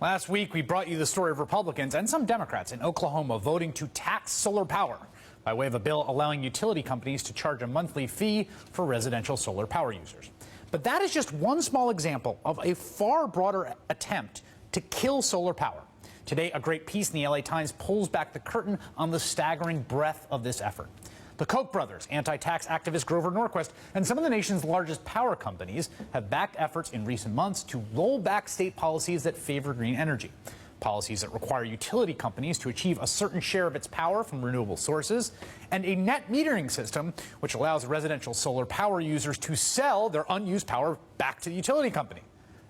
Last week, we brought you the story of Republicans and some Democrats in Oklahoma voting to tax solar power by way of a bill allowing utility companies to charge a monthly fee for residential solar power users. But that is just one small example of a far broader attempt to kill solar power. Today, a great piece in the LA Times pulls back the curtain on the staggering breadth of this effort. The Koch brothers, anti-tax activist Grover Norquist, and some of the nation's largest power companies have backed efforts in recent months to roll back state policies that favor green energy. Policies that require utility companies to achieve a certain share of its power from renewable sources, and a net metering system which allows residential solar power users to sell their unused power back to the utility company.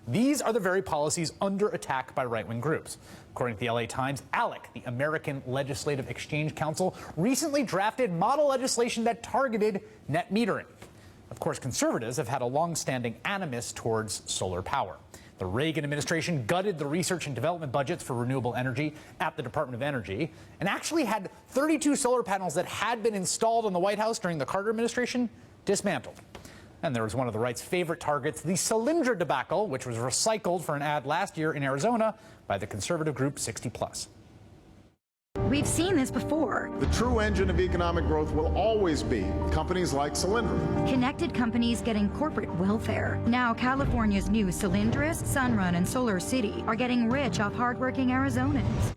These are the very policies under attack by right-wing groups. According to the LA Times, ALEC, the American Legislative Exchange Council, recently drafted model legislation that targeted net metering. Of course, conservatives have had a long-standing animus towards solar power. The Reagan administration gutted the research and development budgets for renewable energy at the Department of Energy and actually had 32 solar panels that had been installed in the White House during the Carter administration dismantled. And there was one of the right's favorite targets, the Solyndra debacle, which was recycled for an ad last year in Arizona by the conservative group 60 Plus. We've seen this before. The true engine of economic growth will always be companies like Solyndra. Connected companies getting corporate welfare. Now California's new Solyndras, Sunrun, and Solar City are getting rich off hardworking Arizonans.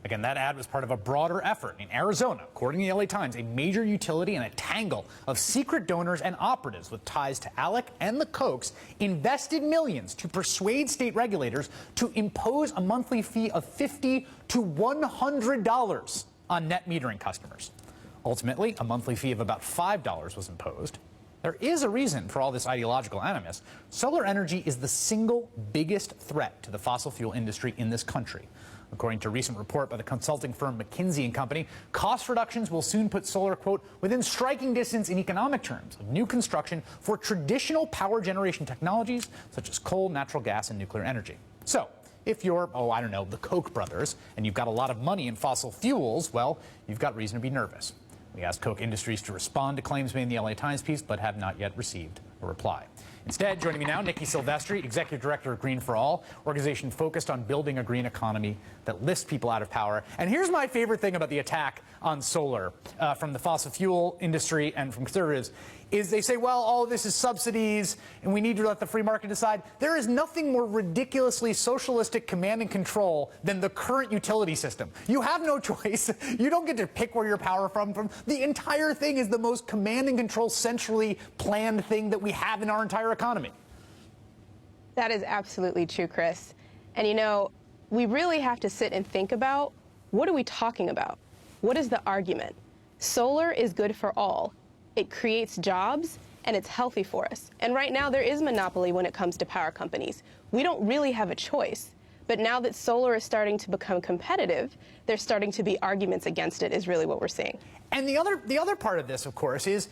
Again, that ad was part of a broader effort. In Arizona, according to the LA Times, a major utility and a tangle of secret donors and operatives with ties to ALEC and the Kochs invested millions to persuade state regulators to impose a monthly fee of $50 to $100 on net metering customers. Ultimately, a monthly fee of about $5 was imposed. There is a reason for all this ideological animus. Solar energy is the single biggest threat to the fossil fuel industry in this country. According to a recent report by the consulting firm McKinsey & Company, cost reductions will soon put solar, quote, within striking distance in economic terms of new construction for traditional power generation technologies such as coal, natural gas, and nuclear energy. So, if you're, the Koch brothers, and you've got a lot of money in fossil fuels, well, you've got reason to be nervous. We asked Koch Industries to respond to claims made in the LA Times piece, but have not yet received a reply. Instead, joining me now, Nikki Silvestri, Executive Director of Green for All, organization focused on building a green economy that lifts people out of power. And here's my favorite thing about the attack on solar from the fossil fuel industry and from conservatives is they say, well, all of this is subsidies and we need to let the free market decide. There is nothing more ridiculously socialistic command and control than the current utility system. You have no choice. You don't get to pick where your power from. The entire thing is the most command and control, centrally planned thing that we have in our entire economy. That is absolutely true, Chris. And you know, we really have to sit and think about, what are we talking about? What is the argument? Solar is good for all. It creates jobs, and it's healthy for us. And right now, there is monopoly when it comes to power companies. We don't really have a choice. But now that solar is starting to become competitive, there's starting to be arguments against it, is really what we're seeing. And the other part of this, of course, is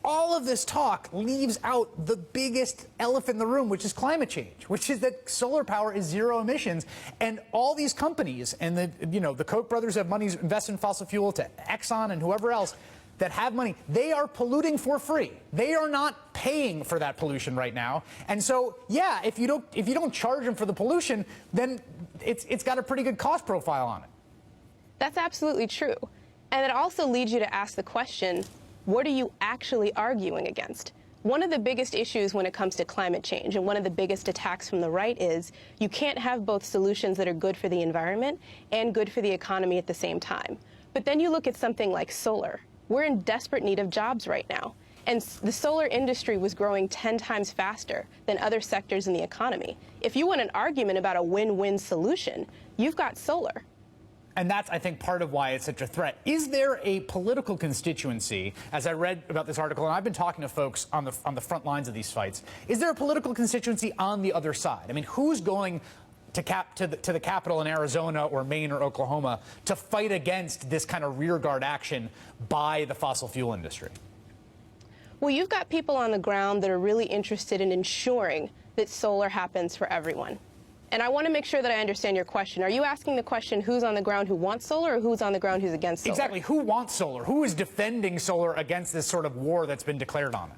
all of this talk leaves out the biggest elephant in the room, which is climate change, which is that solar power is zero emissions. And all these companies and the Koch brothers have money invested in fossil fuel, to Exxon and whoever else that have money, they are polluting for free. They are not paying for that pollution right now. And so, yeah, if you don't charge them for the pollution, then it's got a pretty good cost profile on it. That's absolutely true. And it also leads you to ask the question, what are you actually arguing against? One of the biggest issues when it comes to climate change, and one of the biggest attacks from the right, is you can't have both solutions that are good for the environment and good for the economy at the same time. But then you look at something like solar. We're in desperate need of jobs right now. And the solar industry was growing 10 times faster than other sectors in the economy. If you want an argument about a win-win solution, you've got solar. And that's, I think, part of why it's such a threat. Is there a political constituency, as I read about this article, and I've been talking to folks on the front lines of these fights, is there a political constituency on the other side? I mean, who's going to the Capitol in Arizona or Maine or Oklahoma to fight against this kind of rearguard action by the fossil fuel industry? Well, you've got people on the ground that are really interested in ensuring that solar happens for everyone. And I want to make sure that I understand your question. Are you asking the question, who's on the ground who wants solar, or who's on the ground who's against solar? Exactly. Who wants solar? Who is defending solar against this sort of war that's been declared on it?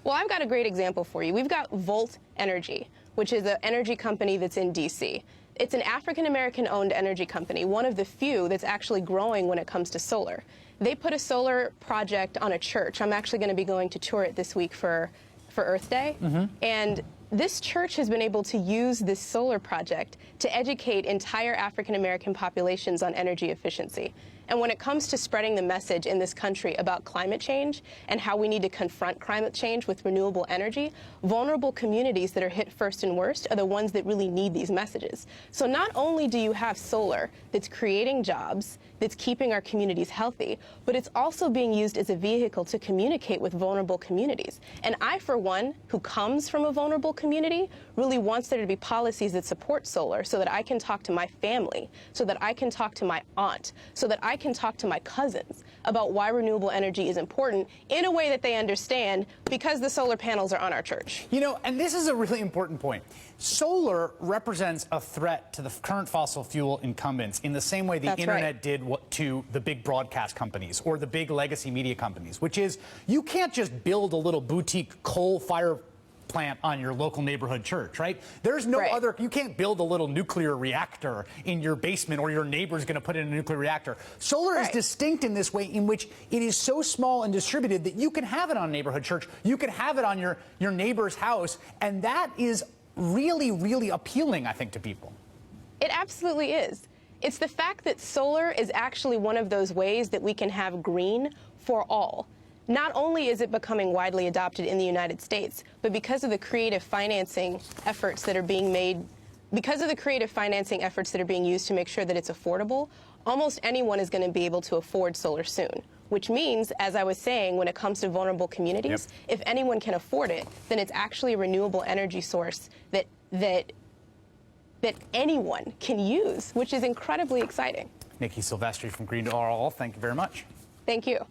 Well, I've got a great example for you. We've got Volt Energy, which is an energy company that's in D.C. It's an African-American owned energy company, one of the few that's actually growing when it comes to solar. They put a solar project on a church. I'm actually going to be going to tour it this week for Earth Day. And this church has been able to use this solar project to educate entire African-American populations on energy efficiency. And when it comes to spreading the message in this country about climate change and how we need to confront climate change with renewable energy, vulnerable communities that are hit first and worst are the ones that really need these messages. So not only do you have solar that's creating jobs, that's keeping our communities healthy, but it's also being used as a vehicle to communicate with vulnerable communities. And I, for one, who comes from a vulnerable community, really wants there to be policies that support solar so that I can talk to my family, so that I can talk to my aunt, so that I can talk to my cousins about why renewable energy is important in a way that they understand because the solar panels are on our church. You know, and this is a really important point. Solar represents a threat to the current fossil fuel incumbents in the same way the That's internet right. did to the big broadcast companies or the big legacy media companies, which is you can't just build a little boutique coal fire plant on your local neighborhood church, right? There's no other, you can't build a little nuclear reactor in your basement or your neighbor's going to put in a nuclear reactor. Solar is distinct in this way in which it is so small and distributed that you can have it on a neighborhood church, you can have it on your neighbor's house, and that is really, really appealing, I think, to people. It absolutely is. It's the fact that solar is actually one of those ways that we can have green for all. Not only is it becoming widely adopted in the United States, but because of the creative financing efforts that are being made, because of the creative financing efforts that are being used to make sure that it's affordable, almost anyone is going to be able to afford solar soon. Which means, as I was saying, when it comes to vulnerable communities, if anyone can afford it, then it's actually a renewable energy source that anyone can use, which is incredibly exciting. Nikki Silvestri from Green to All, thank you very much. Thank you.